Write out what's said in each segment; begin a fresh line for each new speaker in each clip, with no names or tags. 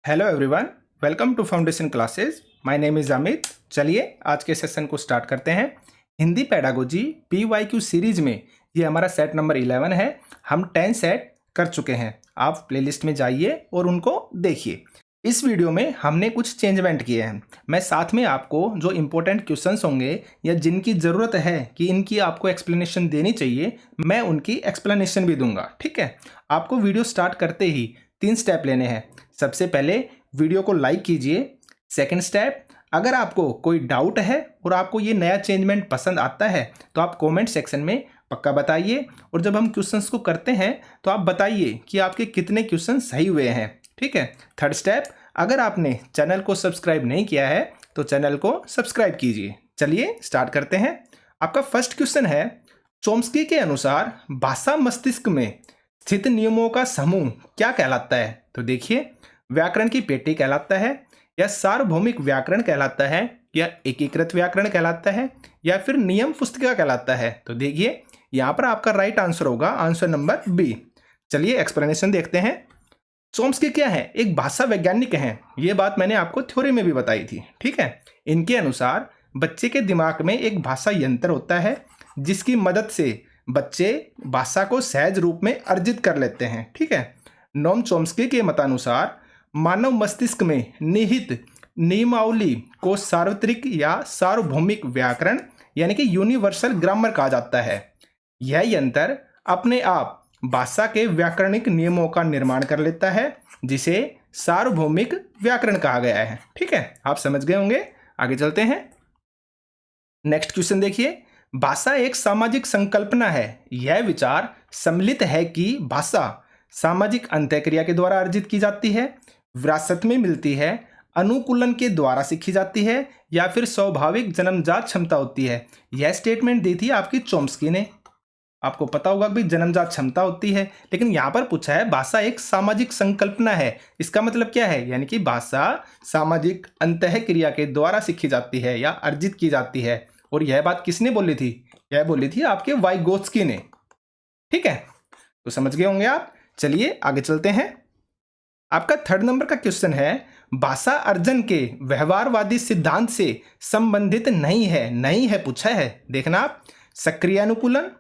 Hello everyone, welcome to foundation classes. My name is Amit. चलिए आज के सेशन को स्टार्ट करते हैं। हिंदी पेडागोजी PYQ सीरीज में ये हमारा सेट नंबर 11 है। हम 10 सेट कर चुके हैं। आप प्लेलिस्ट में जाइए और उनको देखिए। इस वीडियो में हमने कुछ चेंजमेंट किए हैं। मैं साथ में आपको जो इम्पोर्टेंट क्वेश्चंस होंगे या जिनकी ज़रूरत है कि इनकी आपको एक्सप्लेनेशन देनी चाहिए, मैं उनकी एक्सप्लेनेशन भी दूंगा। ठीक है, आपको वीडियो स्टार्ट करते ही 3 स्टेप लेने हैं। सबसे पहले वीडियो को लाइक कीजिए। सेकंड स्टेप, अगर आपको कोई डाउट है और आपको ये नया चेंजमेंट पसंद आता है तो आप कमेंट सेक्शन में पक्का बताइए। और जब हम क्वेश्चंस को करते हैं तो आप बताइए कि आपके कितने क्वेश्चन सही हुए हैं। ठीक है। थर्ड स्टेप, अगर आपने चैनल को सब्सक्राइब नहीं किया है तो चैनल को सब्सक्राइब कीजिए। चलिए स्टार्ट करते हैं। आपका फर्स्ट क्वेश्चन है, चोम्स्की के अनुसार भाषा मस्तिष्क में स्थित नियमों का समूह क्या कहलाता है? तो देखिए, व्याकरण की पेटी कहलाता है, या सार्वभौमिक व्याकरण कहलाता है, या एकीकृत व्याकरण कहलाता है, या फिर नियम पुस्तिका कहलाता है? तो देखिए, यहाँ पर आपका राइट आंसर होगा आंसर नंबर बी। चलिए एक्सप्लेनेशन देखते हैं। चोम्स्की क्या है? एक भाषा वैज्ञानिक हैं। ये बात मैंने आपको थ्योरी में भी बताई थी। ठीक है। इनके अनुसार बच्चे के दिमाग में एक भाषा यंत्र होता है जिसकी मदद से बच्चे भाषा को सहज रूप में अर्जित कर लेते हैं। ठीक है। नोम चोम्स्की के मतानुसार मानव मस्तिष्क में निहित नियमावली को सार्वत्रिक या सार्वभौमिक व्याकरण यानी कि यूनिवर्सल ग्रामर कहा जाता है। यह यंत्र अपने आप भाषा के व्याकरणिक नियमों का निर्माण कर लेता है जिसे सार्वभौमिक व्याकरण कहा गया है। ठीक है, आप समझ गए होंगे। आगे चलते हैं। नेक्स्ट क्वेश्चन देखिए, भाषा एक सामाजिक संकल्पना है। यह विचार सम्मिलित है कि भाषा सामाजिक अंतःक्रिया के द्वारा अर्जित की जाती है, विरासत में मिलती है, अनुकूलन के द्वारा सीखी जाती है, या फिर स्वाभाविक जन्मजात क्षमता होती है। यह स्टेटमेंट दी थी आपकी चोम्स्की ने। आपको पता होगा कि जन्मजात क्षमता होती है, लेकिन यहाँ पर पूछा है भाषा एक सामाजिक संकल्पना है। इसका मतलब क्या है? यानी कि भाषा सामाजिक अंतःक्रिया के द्वारा सीखी जाती है या अर्जित की जाती है। और यह बात किसने बोली थी? यह बोली थी आपके वाइगोत्स्की ने। ठीक है, तो समझ गए होंगे आप। चलिए आगे चलते हैं। आपका थर्ड नंबर का क्वेश्चन है, भाषा अर्जन के व्यवहारवादी सिद्धांत से संबंधित नहीं है। नहीं है पूछा है, देखना आप। सक्रिय अनुकूलन,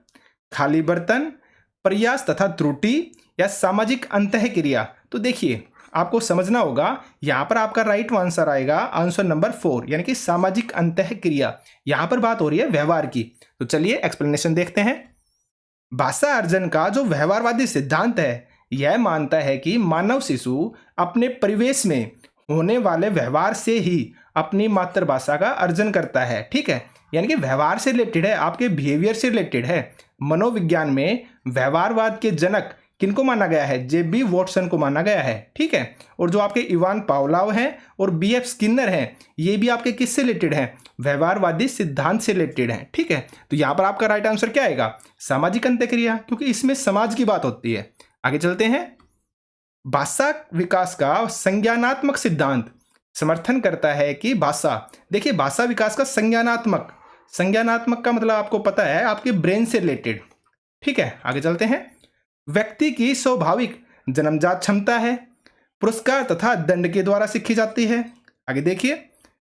खाली बर्तन, प्रयास तथा त्रुटि, या सामाजिक अंतःक्रिया? तो देखिए, आपको समझना होगा, यहां पर आपका राइट आंसर आएगा आंसर नंबर 4 यानी कि सामाजिक अंतःक्रिया। यहां पर बात हो रही है व्यवहार की। तो चलिए एक्सप्लेनेशन देखते हैं। भाषा अर्जन का जो व्यवहारवादी सिद्धांत है, यह मानता है कि मानव शिशु अपने परिवेश में होने वाले व्यवहार से ही अपनी मातृभाषा का अर्जन करता है। ठीक है, यानी कि व्यवहार से रिलेटेड है, आपके बिहेवियर से रिलेटेड है। मनोविज्ञान में व्यवहारवाद के जनक किनको माना गया है? JB वॉटसन को माना गया है। ठीक है। और जो आपके इवान पावलोव हैं और BF स्किनर हैं, ये भी आपके किससे रिलेटेड हैं? व्यवहारवादी सिद्धांत से रिलेटेड हैं। ठीक है, तो यहां पर आपका राइट आंसर क्या आएगा? सामाजिक अंतःक्रिया, क्योंकि इसमें समाज की बात होती है। आगे चलते हैं। भाषा विकास का संज्ञानात्मक सिद्धांत समर्थन करता है कि भाषा, देखिए भाषा विकास का संज्ञानात्मक, संज्ञानात्मक का मतलब आपको पता है, आपके ब्रेन से रिलेटेड। ठीक है, आगे चलते हैं। व्यक्ति की स्वाभाविक जन्मजात क्षमता है, पुरस्कार तथा दंड के द्वारा सीखी जाती है। आगे देखिए,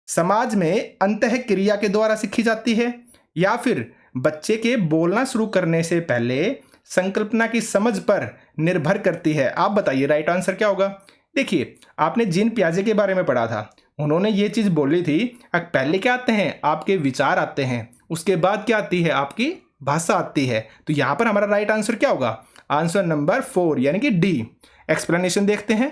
समाज में अंतःक्रिया के द्वारा सीखी जाती है, या फिर बच्चे के बोलना शुरू करने से पहले संकल्पना की समझ पर निर्भर करती है। आप बताइए राइट आंसर क्या होगा? देखिए, आपने जीन पियाजे के बारे में पढ़ा था, उन्होंने ये चीज बोली थी, पहले क्या आते हैं? आपके विचार आते हैं, उसके बाद क्या आती है? आपकी भाषा आती है। तो यहां पर हमारा राइट आंसर क्या होगा? आंसर नंबर 4 यानी कि डी। एक्सप्लेनेशन देखते हैं।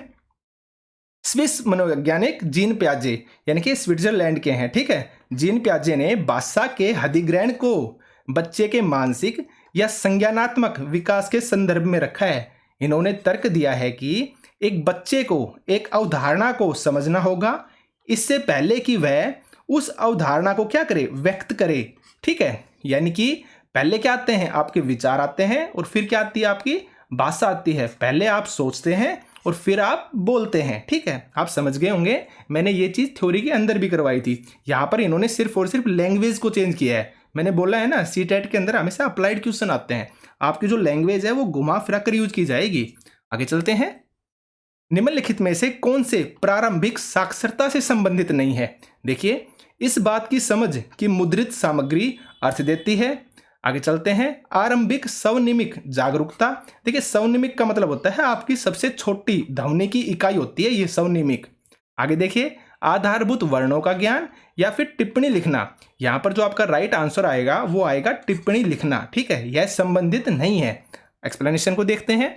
स्विस मनोवैज्ञानिक जीन पियाजे यानी कि स्विट्जरलैंड के हैं। ठीक है, जीन पियाजे ने भाषा के अधिग्रहण को बच्चे के मानसिक या संज्ञानात्मक विकास के संदर्भ में रखा है। इन्होंने तर्क दिया है कि एक बच्चे को एक अवधारणा को समझना होगा इससे पहले कि वह उस अवधारणा को क्या करे? व्यक्त करे। ठीक है, यानी कि पहले क्या आते हैं? आपके विचार आते हैं, और फिर क्या आती है? आपकी भाषा आती है। पहले आप सोचते हैं और फिर आप बोलते हैं। ठीक है, आप समझ गए होंगे। मैंने ये चीज थ्योरी के अंदर भी करवाई थी। यहां पर इन्होंने सिर्फ और सिर्फ लैंग्वेज को चेंज किया है। मैंने बोला है ना, CTET के अंदर हमेशा अप्लाइड क्वेश्चन आते हैं। आपकी जो लैंग्वेज है वो घुमा फिरा कर यूज की जाएगी। आगे चलते हैं। निम्नलिखित में से कौन से प्रारंभिक साक्षरता से संबंधित नहीं है? देखिए, इस बात की समझ कि मुद्रित सामग्री अर्थ देती है। आगे चलते हैं। आरंभिक स्वनिमिक जागरूकता। देखिए, स्वनिमिक का मतलब होता है आपकी सबसे छोटी ध्वनि की इकाई होती है ये स्वनिमिक। आगे देखिए, आधारभूत वर्णों का ज्ञान या फिर टिप्पणी लिखना। यहाँ पर जो आपका राइट आंसर आएगा वो आएगा टिप्पणी लिखना। ठीक है, यह संबंधित नहीं है। एक्सप्लेनेशन को देखते हैं।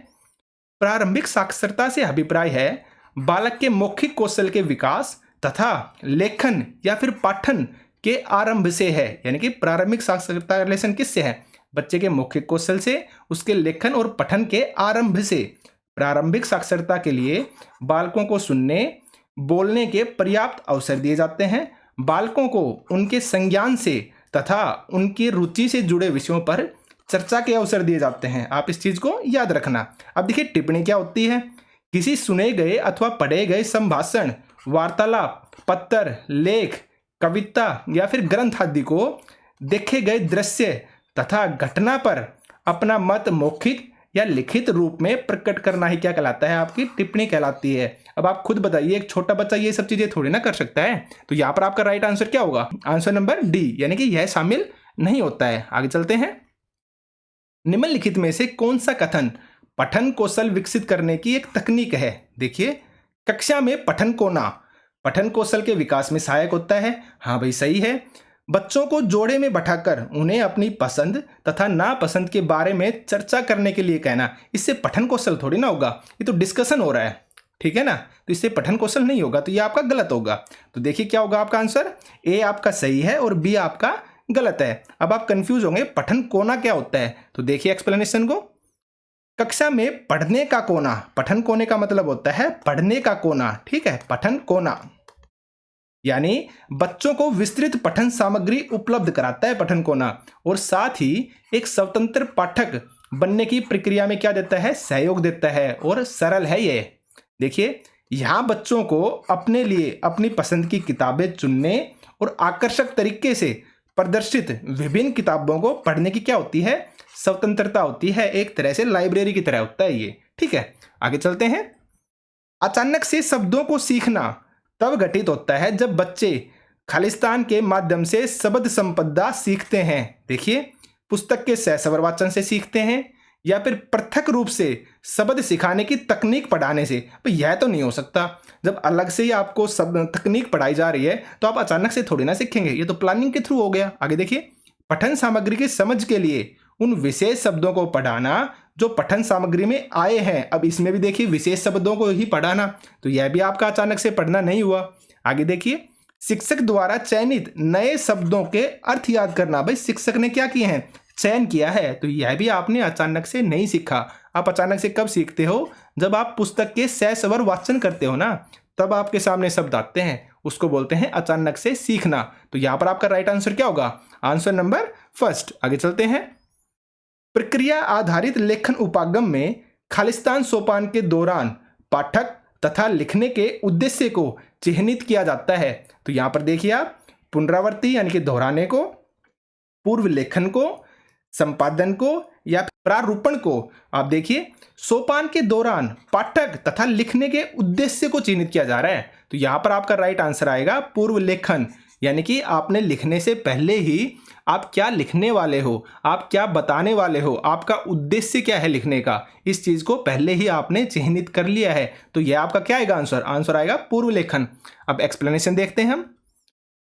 प्रारंभिक साक्षरता से अभिप्राय है बालक के मौखिक कौशल के विकास तथा लेखन या फिर पाठन के आरंभ से है। यानी कि प्रारंभिक साक्षरता का रिलेशन किससे है? बच्चे के मौखिक कौशल से, उसके लेखन और पठन के आरंभ से। प्रारंभिक साक्षरता के लिए बालकों को सुनने, बोलने के पर्याप्त अवसर दिए जाते हैं। बालकों को उनके संज्ञान से तथा उनकी रुचि से जुड़े विषयों पर चर्चा के अवसर दिए जाते हैं। आप इस चीज को याद रखना। अब देखिए, टिप्पणी क्या होती है? किसी सुने गए अथवा पढ़े गए संभाषण, वार्तालाप, पत्र, लेख, कविता या फिर ग्रंथ आदि को देखे गए दृश्य तथा घटना पर अपना मत मौखिक या लिखित रूप में प्रकट करना ही क्या कहलाता है? आपकी टिप्पणी कहलाती है। अब आप खुद बताइए, एक छोटा बच्चा ये सब चीजें थोड़ी ना कर सकता है। तो यहाँ पर आपका राइट आंसर क्या होगा? आंसर नंबर डी, यानी कि यह शामिल नहीं होता है। आगे चलते हैं। निम्नलिखित में से कौन सा कथन पठन कौशल विकसित करने की एक तकनीक है? देखिए, कक्षा में पठन कोना पठन कौशल के विकास में सहायक होता है। हाँ भाई, सही है। बच्चों को जोड़े में बैठाकर उन्हें अपनी पसंद तथा नापसंद के बारे में चर्चा करने के लिए कहना, इससे पठन कौशल थोड़ी ना होगा, ये तो डिस्कशन हो रहा है। ठीक है ना, तो इससे पठन कौशल नहीं होगा, तो ये आपका गलत होगा। तो देखिए क्या होगा आपका आंसर? ए आपका सही है और बी आपका गलत है। अब आप कंफ्यूज होंगे, पठन कोना क्या होता है? तो देखिए एक्सप्लेनेशन को। कक्षा में पढ़ने का कोना, पठन कोने का मतलब होता है पढ़ने का कोना। ठीक है, पठन कोना यानी बच्चों को विस्तृत पठन सामग्री उपलब्ध कराता है पठन कोना, और साथ ही एक स्वतंत्र पाठक बनने की प्रक्रिया में क्या देता है? सहयोग देता है, और सरल है ये। देखिए, यहाँ बच्चों को अपने लिए अपनी पसंद की किताबें चुनने और आकर्षक तरीके से प्रदर्शित विभिन्न किताबों को पढ़ने की क्या होती है? स्वतंत्रता होती है। एक तरह से लाइब्रेरी की तरह होता है ये। ठीक है, आगे चलते हैं। अचानक से शब्दों को सीखना तब घटित होता है जब बच्चे खालिस्तान के माध्यम से शब्द संपदा सीखते हैं। देखिए, पुस्तक के सहस्वर वाचन से सीखते हैं या फिर पृथक रूप से शब्द सिखाने की तकनीक पढ़ाने से। तो यह तो नहीं हो सकता। जब अलग से ही आपको सब तकनीक पढ़ाई जा रही है तो आप अचानक से थोड़ी ना सीखेंगे, ये तो प्लानिंग के थ्रू हो गया। आगे देखिए, पठन सामग्री की समझ के लिए उन विशेष शब्दों को पढ़ाना जो पठन सामग्री में आए हैं। अब इसमें भी देखिए विशेष शब्दों को ही पढ़ाना, तो यह भी आपका अचानक से पढ़ना नहीं हुआ। आगे देखिए, शिक्षक द्वारा चयनित नए शब्दों के अर्थ याद करना। भाई, शिक्षक ने क्या किए हैं? चयन किया है, तो यह भी आपने अचानक से नहीं सीखा। आप अचानक से कब सीखते हो? जब आप पुस्तक के सहस्वर वाचन करते हो ना, तब आपके सामने शब्द आते हैं, उसको बोलते हैं अचानक से सीखना। तो यहां पर आपका राइट आंसर क्या होगा? Answer number first. आगे चलते हैं। प्रक्रिया आधारित लेखन उपागम में खालिस्तान सोपान के दौरान पाठक तथा लिखने के उद्देश्य को चिह्नित किया जाता है। तो यहां पर देखिए आप, पुनरावृत्ति यानी कि दोहराने को, पूर्व लेखन को, संपादन को या प्रारूपण को। आप देखिए, सोपान के दौरान पाठक तथा लिखने के उद्देश्य को चिह्नित किया जा रहा है। तो यहां पर आपका राइट आंसर आएगा पूर्व लेखन, यानी कि आपने लिखने से पहले ही आप क्या लिखने वाले हो, आप क्या बताने वाले हो, आपका उद्देश्य क्या है लिखने का, इस चीज को पहले ही आपने चिह्नित कर लिया है। तो यह आपका क्या आएगा आंसर? आंसर आएगा पूर्व लेखन। अब एक्सप्लेनेशन देखते हैं हम।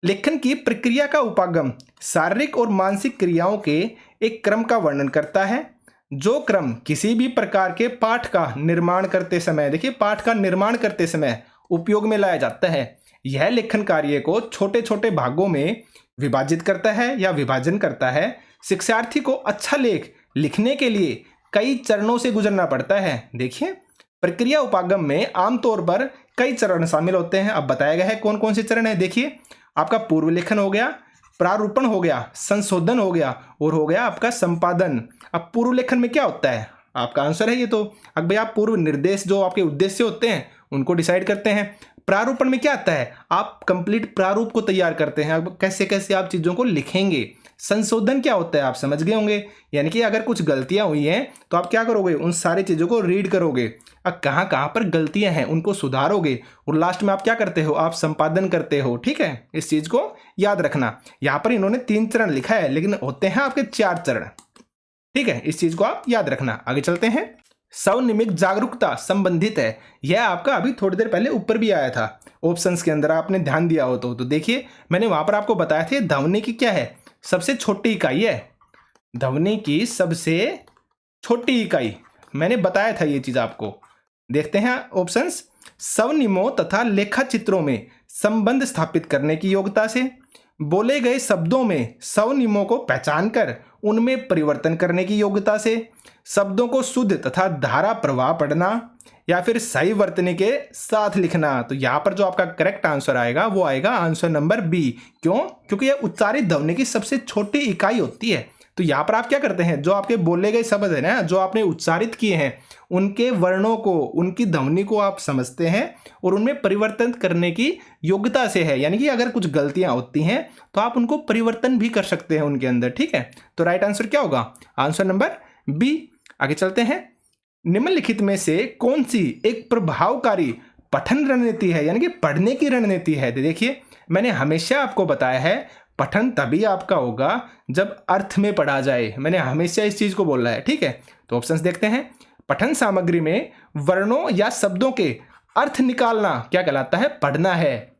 लेखन की प्रक्रिया का उपागम शारीरिक और मानसिक क्रियाओं के एक क्रम का वर्णन करता है, जो क्रम किसी भी प्रकार के पाठ का निर्माण करते समय, देखिए पाठ का निर्माण करते समय उपयोग में लाया जाता है। यह लेखन कार्य को छोटे छोटे भागों में विभाजित करता है या विभाजन करता है। शिक्षार्थी को अच्छा लेख लिखने के लिए कई चरणों से गुजरना पड़ता है। देखिए, प्रक्रिया उपागम में आमतौर पर कई चरण शामिल होते हैं। अब बताया गया है कौन कौन से चरण है। देखिए, आपका पूर्व लेखन हो गया, प्रारूपण हो गया, संशोधन हो गया और हो गया आपका संपादन। अब पूर्व लेखन में क्या होता है? आपका आंसर है ये। तो अब भाई आप पूर्व निर्देश जो आपके उद्देश्य होते हैं उनको डिसाइड करते हैं। प्रारूपण में क्या आता है? आप कंप्लीट प्रारूप को तैयार करते हैं, अब कैसे कैसे आप चीज़ों को लिखेंगे। संशोधन क्या होता है आप समझ गए होंगे, यानी कि अगर कुछ गलतियां हुई हैं तो आप क्या करोगे, उन सारी चीज़ों को रीड करोगे, अब कहाँ कहाँ पर गलतियां हैं उनको सुधारोगे और लास्ट में आप क्या करते हो, आप संपादन करते हो। ठीक है, इस चीज़ को याद रखना। यहाँ पर इन्होंने 3 चरण लिखा है लेकिन होते हैं आपके 4 चरण। ठीक है, इस चीज़ को आप याद रखना। आगे चलते हैं। स्वनिमित जागरूकता संबंधित है, यह आपका अभी थोड़ी देर पहले ऊपर भी आया था ऑप्शंस के अंदर, आपने ध्यान दिया हो तो देखिए मैंने वहां पर आपको बताया था ध्वनि की क्या है, सबसे छोटी इकाई है, ध्वनि की सबसे छोटी इकाई, मैंने बताया था ये चीज आपको। देखते हैं ऑप्शंस। स्वनिमों तथा लेखा चित्रों में संबंध स्थापित करने की योग्यता से, बोले गए शब्दों में स्वनिमों को पहचान कर उनमें परिवर्तन करने की योग्यता से, शब्दों को शुद्ध तथा धारा प्रवाह पढ़ना, या फिर सही वर्तनी के साथ लिखना। तो यहाँ पर जो आपका करेक्ट आंसर आएगा वो आएगा आंसर नंबर बी। क्यों? क्योंकि यह उच्चारित ध्वनि की सबसे छोटी इकाई होती है। तो यहाँ पर आप क्या करते हैं, जो आपके बोले गए शब्द है ना, जो आपने उच्चारित किए हैं, उनके वर्णों को, उनकी ध्वनि को आप समझते हैं और उनमें परिवर्तन करने की योग्यता से है, यानी कि अगर कुछ गलतियां होती हैं तो आप उनको परिवर्तन भी कर सकते हैं उनके अंदर। ठीक है, तो राइट आंसर क्या होगा, आंसर नंबर बी। आगे चलते हैं। निम्नलिखित में से कौन सी एक प्रभावकारी पठन रणनीति है, यानी कि पढ़ने की रणनीति है। देखिए मैंने हमेशा आपको बताया है पठन तभी आपका होगा जब अर्थ में पढ़ा जाए, मैंने हमेशा इस चीज को बोला है। ठीक है, तो ऑप्शंस देखते हैं। पठन सामग्री में वर्णों या शब्दों के अर्थ निकालना क्या कहलाता है, पढ़ना है।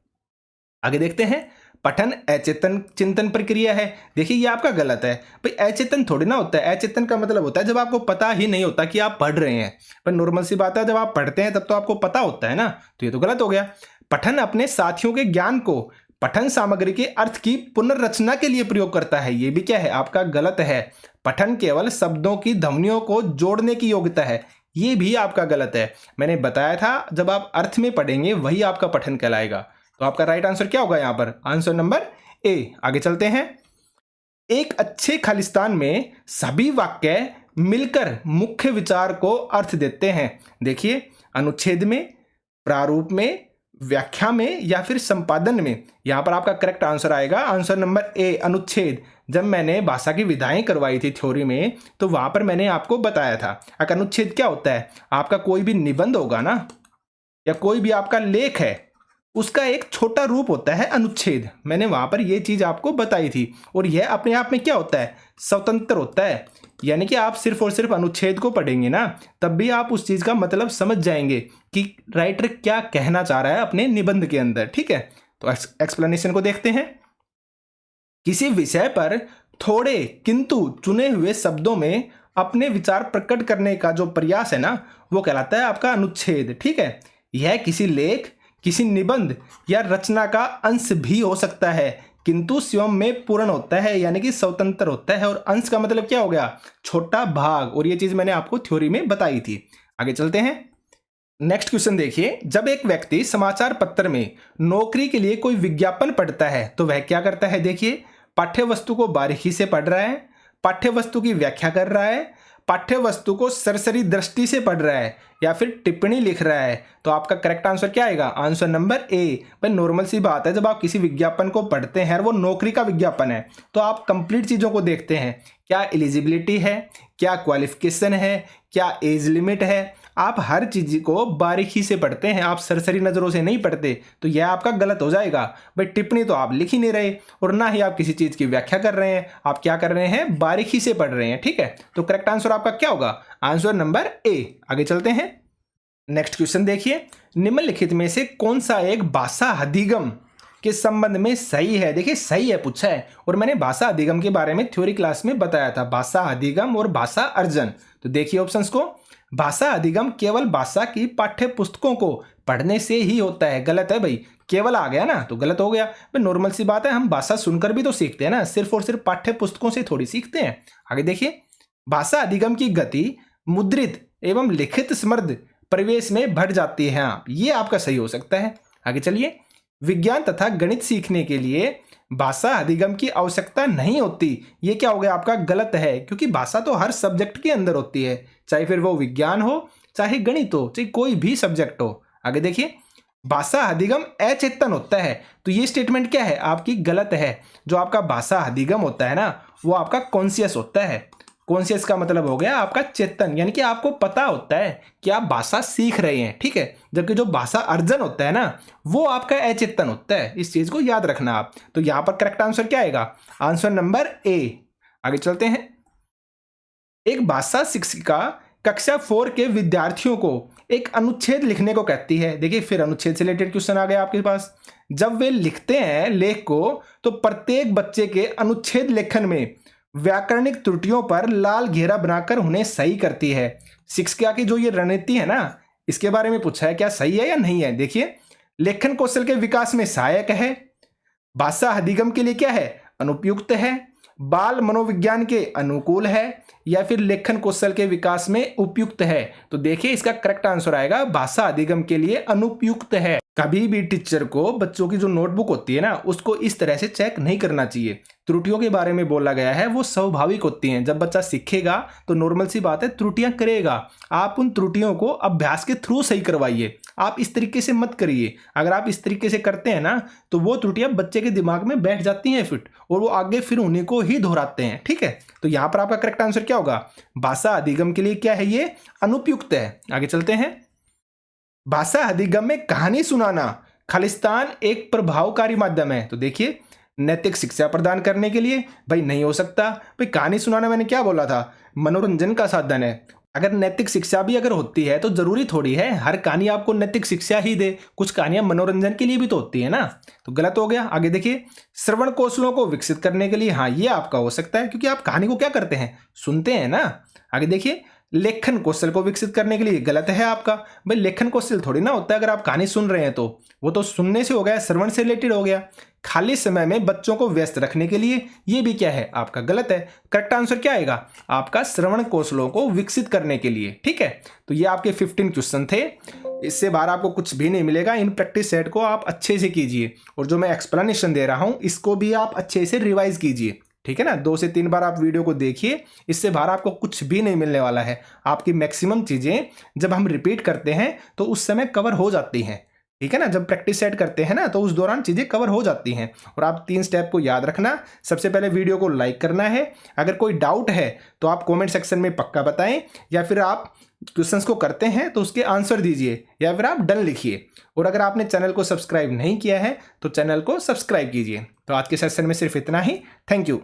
आगे देखते हैं। पठन अचेतन चिंतन प्रक्रिया है। देखिए ये आपका गलत है भाई, अचेतन थोड़ी ना होता है। अचेतन का मतलब होता है जब आपको पता ही नहीं होता कि आप पढ़ रहे हैं, पर नॉर्मल सी बात है जब आप पढ़ते हैं तब तो आपको पता होता है ना, तो ये तो गलत हो गया। पठन अपने साथियों के ज्ञान को पठन सामग्री के अर्थ की पुनर्रचना के लिए प्रयोग करता है, ये भी क्या है आपका गलत है। पठन केवल शब्दों की ध्वनियों को जोड़ने की योग्यता है, ये भी आपका गलत है। मैंने बताया था जब आप अर्थ में पढ़ेंगे वही आपका पठन कहलाएगा। तो आपका राइट आंसर क्या होगा यहाँ पर, आंसर नंबर ए। आगे चलते हैं। एक अच्छे खालिस्तान में सभी वाक्य मिलकर मुख्य विचार को अर्थ देते हैं। देखिए अनुच्छेद में, प्रारूप में, व्याख्या में या फिर संपादन में। यहां पर आपका करेक्ट आंसर आएगा आंसर नंबर ए, अनुच्छेद। जब मैंने भाषा की विधाएं करवाई थी थ्योरी में तो वहां पर मैंने आपको बताया था अनुच्छेद क्या होता है। आपका कोई भी निबंध होगा ना, या कोई भी आपका लेख है, उसका एक छोटा रूप होता है अनुच्छेद। मैंने वहां पर यह चीज आपको बताई थी, और यह अपने आप में क्या होता है, स्वतंत्र होता है। यानी कि आप सिर्फ और सिर्फ अनुच्छेद को पढ़ेंगे ना, तब भी आप उस चीज का मतलब समझ जाएंगे कि राइटर क्या कहना चाह रहा है अपने निबंध के अंदर। ठीक है, तो एक्सप्लेनेशन को देखते हैं। किसी विषय पर थोड़े किंतु चुने हुए शब्दों में अपने विचार प्रकट करने का जो प्रयास है ना, वो कहलाता है आपका अनुच्छेद। ठीक है, यह किसी लेख, किसी निबंध या रचना का अंश भी हो सकता है, किंतु स्वयं में पूर्ण होता है, यानी कि स्वतंत्र होता है। और अंश का मतलब क्या हो गया, छोटा भाग। और ये चीज मैंने आपको थ्योरी में बताई थी। आगे चलते हैं। नेक्स्ट क्वेश्चन देखिए। जब एक व्यक्ति समाचार पत्र में नौकरी के लिए कोई विज्ञापन पढ़ता है तो वह क्या करता है। देखिए पाठ्य वस्तु को बारीकी से पढ़ रहा है, पाठ्य वस्तु की व्याख्या कर रहा है, पाठ्य वस्तु को सरसरी दृष्टि से पढ़ रहा है, या फिर टिप्पणी लिख रहा है। तो आपका करेक्ट आंसर क्या आएगा, आंसर नंबर ए। भाई नॉर्मल सी बात है, जब आप किसी विज्ञापन को पढ़ते हैं और वो नौकरी का विज्ञापन है तो आप कंप्लीट चीज़ों को देखते हैं, क्या एलिजिबिलिटी है, क्या क्वालिफिकेशन है, क्या एज लिमिट है। आप हर चीज़ को बारीकी से पढ़ते हैं, आप सरसरी नज़रों से नहीं पढ़ते। तो यह आपका गलत हो जाएगा। भाई टिप्पणी तो आप लिख ही नहीं रहे और ना ही आप किसी चीज़ की व्याख्या कर रहे हैं, आप क्या कर रहे हैं, बारीकी से पढ़ रहे हैं। ठीक है, तो करेक्ट आंसर आपका क्या होगा, आंसर नंबर ए। आगे चलते हैं। नेक्स्ट क्वेश्चन देखिए। निम्नलिखित में से कौन सा एक भाषा अधिगम के संबंध में सही है। देखिए सही है पूछा है, और मैंने भाषा अधिगम के बारे में थ्योरी क्लास में बताया था, भाषा अधिगम और भाषा अर्जन। तो देखिए ऑप्शंस को। भाषा अधिगम केवल भाषा की पाठ्य पुस्तकों को पढ़ने से ही होता है। गलत है भाई, केवल आ गया ना तो गलत हो गया। भाई नॉर्मल सी बात है, हम भाषा सुनकर भी तो सीखते हैं ना, सिर्फ और सिर्फ पाठ्य पुस्तकों से थोड़ी सीखते हैं। आगे देखिए। भाषा अधिगम की गति मुद्रित एवं लिखित समृद्ध परिवेश में बढ़ जाती है। ये आपका सही हो सकता है। आगे चलिए। विज्ञान तथा गणित सीखने के लिए भाषा अधिगम की आवश्यकता नहीं होती। ये क्या हो गया आपका, गलत है, क्योंकि भाषा तो हर सब्जेक्ट के अंदर होती है, चाहे फिर वो विज्ञान हो, चाहे गणित हो, चाहे कोई भी सब्जेक्ट हो। आगे देखिए। भाषा अधिगम अचेतन होता है। तो ये स्टेटमेंट क्या है आपकी, गलत है। जो आपका भाषा अधिगम होता है ना वो आपका कॉन्शियस होता है। कॉन्शियस का मतलब हो गया आपका चेतन, यानी कि आपको पता होता है कि आप भाषा सीख रहे हैं, ठीक है। जबकि जो भाषा अर्जन होता है ना वो आपका अचेतन होता है। इस चीज को याद रखना आप। तो यहां पर करेक्ट आंसर क्या आएगा, आंसर नंबर ए। आगे चलते हैं। एक भाषा शिक्षिका कक्षा 4 के विद्यार्थियों को एक अनुच्छेद लिखने को कहती है। देखिए फिर अनुच्छेद से रिलेटेड क्वेश्चन आ गया आपके पास। जब वे लिखते हैं लेख को तो प्रत्येक बच्चे के अनुच्छेद लेखन में व्याकरणिक त्रुटियों पर लाल घेरा बनाकर उन्हें सही करती है। शिक्षिका की जो ये रणनीति है ना इसके बारे में पूछा है, क्या सही है या नहीं है। देखिए, लेखन कौशल के विकास में सहायक है, भाषा अधिगम के लिए क्या है, अनुपयुक्त है, बाल मनोविज्ञान के अनुकूल है, या फिर लेखन कौशल के विकास में उपयुक्त है। तो देखिए इसका करेक्ट आंसर आएगा भाषा अधिगम के लिए अनुपयुक्त है। कभी भी टीचर को बच्चों की जो नोटबुक होती है ना उसको इस तरह से चेक नहीं करना चाहिए। त्रुटियों के बारे में बोला गया है वो स्वाभाविक होती हैं। जब बच्चा सीखेगा तो नॉर्मल सी बात है त्रुटियां करेगा। आप उन त्रुटियों को अभ्यास के थ्रू सही करवाइए। आप इस तरीके से मत करिए। अगर आप इस तरीके से करते हैं ना तो वो त्रुटियां बच्चे के दिमाग में बैठ जाती हैं फिट, और वो आगे फिर उन्हीं को ही दोहराते हैं, ठीक है। तो यहां पर आपका करेक्ट आंसर क्या होगा, भाषा अधिगम के लिए क्या है, ये अनुपयुक्त है। आगे चलते हैं। भाषा अधिगम में कहानी सुनाना खालिस्तान एक प्रभावकारी माध्यम है। तो देखिए, नैतिक शिक्षा प्रदान करने के लिए भाई नहीं हो सकता। भाई कहानी सुनाना मैंने क्या बोला था, मनोरंजन का साधन है। अगर नैतिक शिक्षा भी अगर होती है तो जरूरी थोड़ी है हर कहानी आपको नैतिक शिक्षा ही दे, कुछ कहानियां मनोरंजन के लिए भी तो होती है ना। तो गलत हो गया। आगे देखिए, श्रवण कौशलों को विकसित करने के लिए, हाँ ये आपका हो सकता है क्योंकि आप कहानी को क्या करते हैं, सुनते हैं ना। आगे देखिए, लेखन कौशल को विकसित करने के लिए, गलत है आपका। भाई लेखन कौशल थोड़ी ना होता है अगर आप कहानी सुन रहे हैं तो, वो तो सुनने से हो गया, श्रवण से रिलेटेड हो गया। खाली समय में बच्चों को व्यस्त रखने के लिए, ये भी क्या है आपका, गलत है। करेक्ट आंसर क्या आएगा आपका, श्रवण कौशलों को विकसित करने के लिए, ठीक है। तो ये आपके 15 क्वेश्चन थे। इससे बाहर आपको कुछ भी नहीं मिलेगा। इन प्रैक्टिस सेट को आप अच्छे से कीजिए, और जो मैं एक्सप्लेनेशन दे रहा हूं इसको भी आप अच्छे से रिवाइज कीजिए, ठीक है ना। 2 से 3 बार आप वीडियो को देखिए। इससे बाहर आपको कुछ भी नहीं मिलने वाला है। आपकी मैक्सिमम चीजें जब हम रिपीट करते हैं तो उस समय कवर हो जाती हैं, ठीक है ना। जब प्रैक्टिस सेट करते हैं ना तो उस दौरान चीजें कवर हो जाती हैं। और आप 3 स्टेप को याद रखना। सबसे पहले वीडियो को लाइक करना है। अगर कोई डाउट है तो आप कमेंट सेक्शन में पक्का बताएं, या फिर आप क्वेश्चंस को करते हैं तो उसके आंसर दीजिए, या फिर आप डन लिखिए। और अगर आपने चैनल को सब्सक्राइब नहीं किया है तो चैनल को सब्सक्राइब कीजिए। तो आज के सेशन में सिर्फ इतना ही। Thank you.